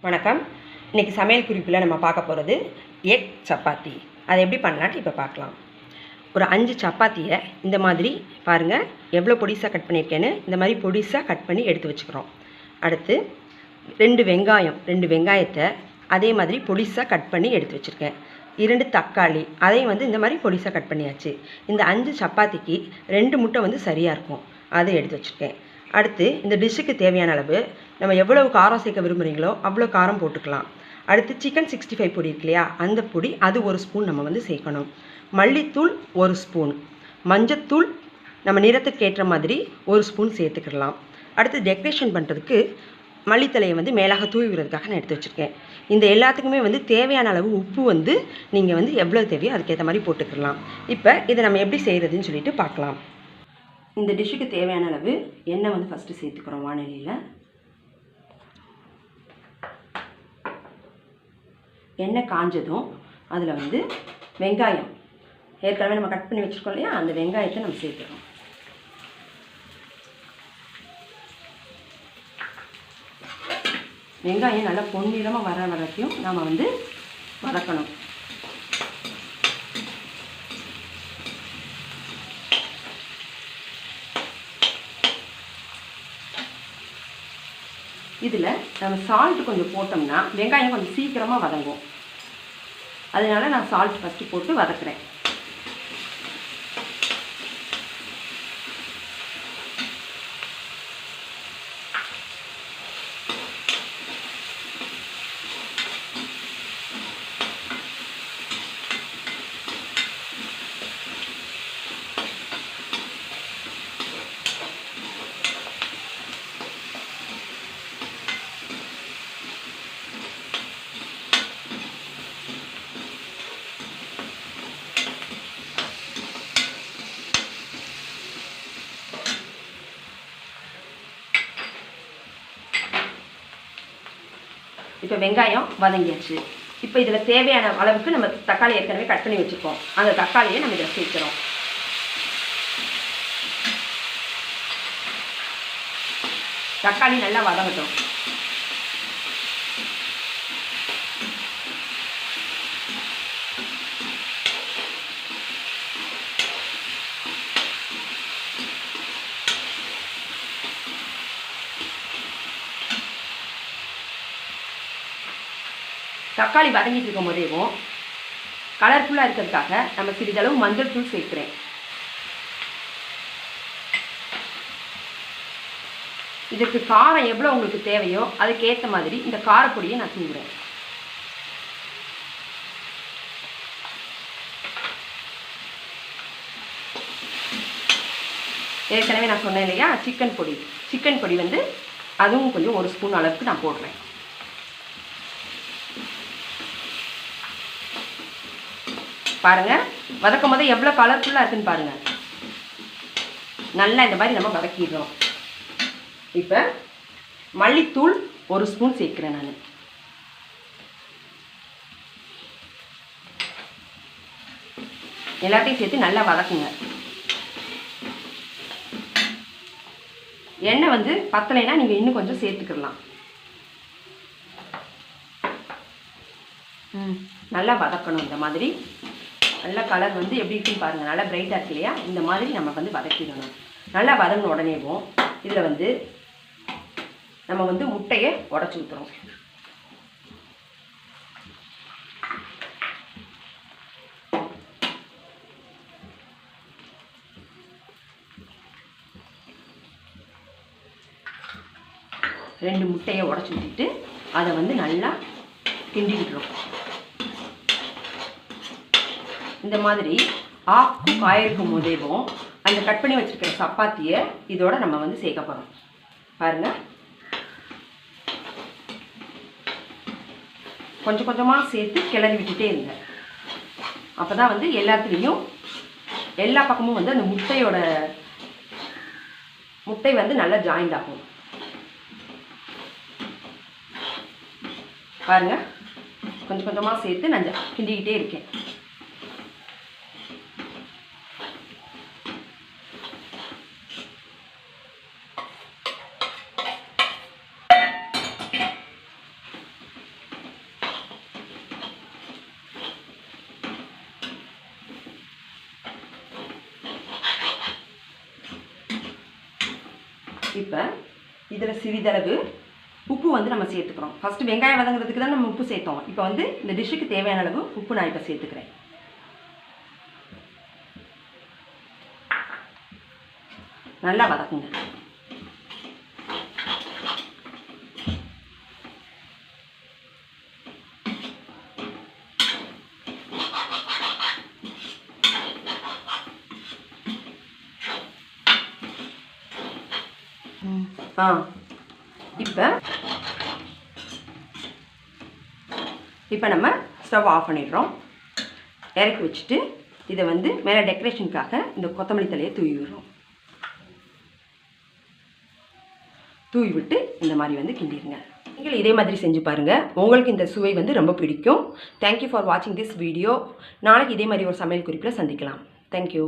வணக்கம். இன்றைக்கி சமையல் குறிப்பில் நம்ம பார்க்க போகிறது எக் சப்பாத்தி. அதை எப்படி பண்ணலான்ட்டு இப்போ பார்க்கலாம். ஒரு 5 சப்பாத்தியை இந்த மாதிரி பாருங்கள், எவ்வளோ பொடிசாக கட் பண்ணியிருக்கேன்னு. இந்த மாதிரி பொடிசாக கட் பண்ணி எடுத்து வச்சுக்கிறோம். அடுத்து 2 வெங்காயத்தை அதே மாதிரி பொடிசாக கட் பண்ணி எடுத்து வச்சுருக்கேன். 2 தக்காளி அதையும் இந்த மாதிரி பொடிசாக கட் பண்ணியாச்சு. இந்த 5 சப்பாத்திக்கு 2 முட்டை சரியாக இருக்கும், அதை எடுத்து வச்சுருக்கேன். அடுத்து இந்த டிஷ்ஷுக்கு தேவையான அளவு நம்ம எவ்வளவு காரம் சேர்க்க விரும்புகிறீங்களோ அவ்வளோ காரம் போட்டுக்கலாம். அடுத்து சிக்கன் 65 பொடி இருக்கு இல்லையா, அந்த பொடி அது 1 ஸ்பூன் நம்ம சேர்க்கணும். மல்லித்தூள் 1 ஸ்பூன், மஞ்சத்தூள் நம்ம நிறத்துக்கு ஏற்ற மாதிரி 1 ஸ்பூன் சேர்த்துக்கிடலாம். அடுத்து டெக்கரேஷன் பண்ணுறதுக்கு மல்லித்தலையை மேலாக தூவி விடுறதுக்காக நான் எடுத்து வச்சுருக்கேன். இந்த எல்லாத்துக்குமே தேவையான அளவு உப்பு நீங்கள் எவ்வளோ தேவையோ அதுக்கேற்ற மாதிரி போட்டுக்கலாம். இப்போ இதை நம்ம எப்படி செய்கிறதுன்னு சொல்லிட்டு பார்க்கலாம். இந்த டிஷ்ஷுக்கு தேவையான அளவு எண்ணெய் ஃபஸ்ட்டு சேர்த்துக்கிறோம் வானலியில். எண்ணெய் காஞ்சதும் அதில் வெங்காயம் ஏற்கனவே நம்ம கட் பண்ணி வச்சுருக்கோம் இல்லையா, அந்த வெங்காயத்தை நம்ம சேர்த்துக்கிறோம். வெங்காயம் நல்லா பொன்னிறமாக வர வரைக்கும் நாம் வதக்கணும். இதில் நம்ம சால்ட் கொஞ்சம் போட்டோம்னா வெங்காயம் கொஞ்சம் சீக்கிரமாக வதங்கும். அதனால நான் சால்ட் ஃபஸ்ட்டு போட்டு வதக்குறேன். இப்போ வெங்காயம் வதங்கியாச்சு. இப்போ இதில் தேவையான அளவுக்கு நம்ம தக்காளி ஏற்கனவே கட் பண்ணி வச்சுருக்கோம். அந்த தக்காளியை நம்ம இதில் சேர்க்கிறோம். தக்காளி நல்லா வதங்கட்டும். தக்காளி வதங்கிட்டு இருக்கும் போதேவும் கலர்ஃபுல்லாக இருக்கிறதுக்காக நம்ம சிறிதளவு மஞ்சள் தூள் சேர்க்குறேன். இதற்கு காரம் எவ்வளோ உங்களுக்கு தேவையோ அதுக்கேற்ற மாதிரி இந்த காரப்பொடியை நான் தூங்குறேன். ஏற்கனவே நான் சொன்னேன் இல்லையா, சிக்கன் பொடி அதுவும் கொஞ்சம் 1 ஸ்பூன் அளவுக்கு நான் போடுறேன். பாருங்கள், வதக்கும் போது எவ்வளோ கலர்ஃபுல்லாக இருக்குன்னு பாருங்கள். நல்லா இந்த மாதிரி நம்ம வதக்கிடுறோம். இப்போ மல்லித்தூள் 1 ஸ்பூன் சேர்க்குறேன் நான். எல்லாத்தையும் சேர்த்து நல்லா வதக்குங்க. எண்ணெய் பத்தலைன்னா நீங்கள் இன்னும் கொஞ்சம் சேர்த்துக்கிடலாம். நல்லா வதக்கணும். இந்த மாதிரி நல்லா கலர் எப்படி இருக்குன்னு பாருங்கள். நல்லா பிரைட்டாக இருக்கு இல்லையா, இந்த மாதிரி நம்ம வதக்கிடணும். நல்லா வதங்கின உடனேவும் இதில் நம்ம முட்டையை உடச்சி ஊற்றுறோம். ரெண்டு முட்டையை உடச்சி ஊற்றிட்டு அதை நல்லா கிண்டி விட்டுறோம். இந்த மாதிரி ஆஃப் காயிருக்கும் போதேவும் அந்த கட் பண்ணி வச்சுருக்கிற சப்பாத்தியை இதோட நம்ம சேர்க்க போகிறோம். பாருங்கள், கொஞ்சம் கொஞ்சமாக சேர்த்து கிளறி விட்டுட்டே இருங்க. அப்போ தான் எல்லாத்துலேயும் எல்லா பக்கமும் அந்த முட்டை நல்லா ஜாயிண்ட் ஆகும். பாருங்கள், கொஞ்சம் கொஞ்சமாக சேர்த்து நான் கிண்டிக்கிட்டே இருக்கேன். இப்போ இதில் சிறிதளவு உப்பு வந்து நம்ம சேர்த்துக்கிறோம். ஃபஸ்ட்டு வெங்காயம் வதங்குறதுக்கு தான் நம்ம உப்பு சேர்த்தோம். இப்போ வந்து இந்த டிஷ்ஷுக்கு தேவையான அளவு உப்பு நான் இப்போ சேர்த்துக்கிறேன். நல்லா வதக்குங்க. இப்போ நம்ம ஸ்டவ் ஆஃப் பண்ணிடுறோம். இறக்கி வச்சுட்டு இதை வந்து மேலே டெக்கரேஷனுக்காக இந்த கொத்தமல்லி தலையை தூவி விடுறோம். தூவி விட்டு இந்த மாதிரி வந்து கிண்டிடுங்க. நீங்கள் இதே மாதிரி செஞ்சு பாருங்கள். உங்களுக்கு இந்த சுவை வந்து ரொம்ப பிடிக்கும். தேங்க்யூ ஃபார் வாட்சிங் திஸ் வீடியோ. நாளைக்கு இதே மாதிரி ஒரு சமையல் குறிப்பில் சந்திக்கலாம். தேங்க்யூ.